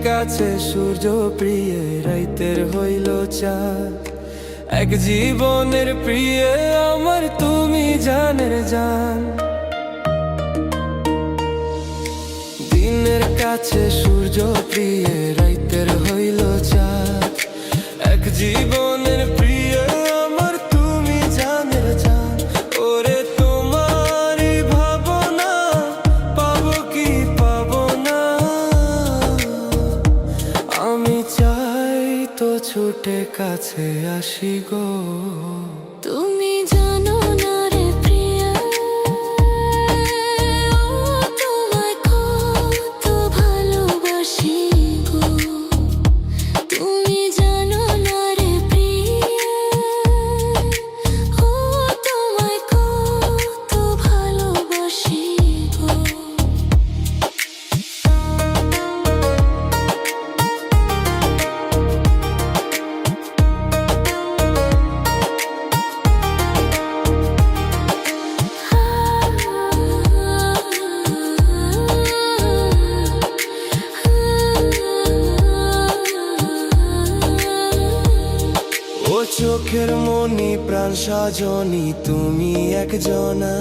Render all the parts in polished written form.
কাছে সূর্য প্রিয় রাইতের হইল চাঁদ। এক জীবনের প্রিয় আমার তুমি জানের জান। দিনের কাছে সূর্য প্রিয় রাইতের হইল চাঁদ। এক জীবনের প্রিয় আমার তুমি জানের জান। ওরে তোমারই ভাবনা পাবো কি পাবো না, আমি চাই তো ছুটে কাছে আসি গো। তুমি জানো না রে প্রিয়া, তোমায় কত ভালোবাসি গো। তুমি জানো না রে প্রিয়া, তোমায় কত ভালোবাসি গো। ও চোখের মনি প্রাণ সজনী তুমি একজনা,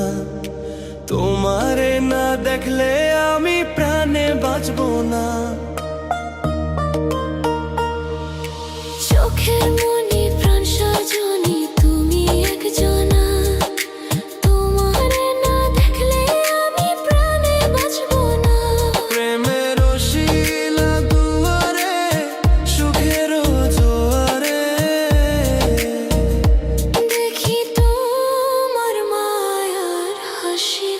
তোমারে না দেখলে আমি প্রাণে বাঁচবো না। চোখের মনি প্রাণ সজনী তুমি একজনা, তোমারে না দেখলে আমি প্রাণে বাঁচবো না। প্রেমের শিলা দুয়ারে সুখের জোয়ারে, দেখি তোমার মায়ার হাসি।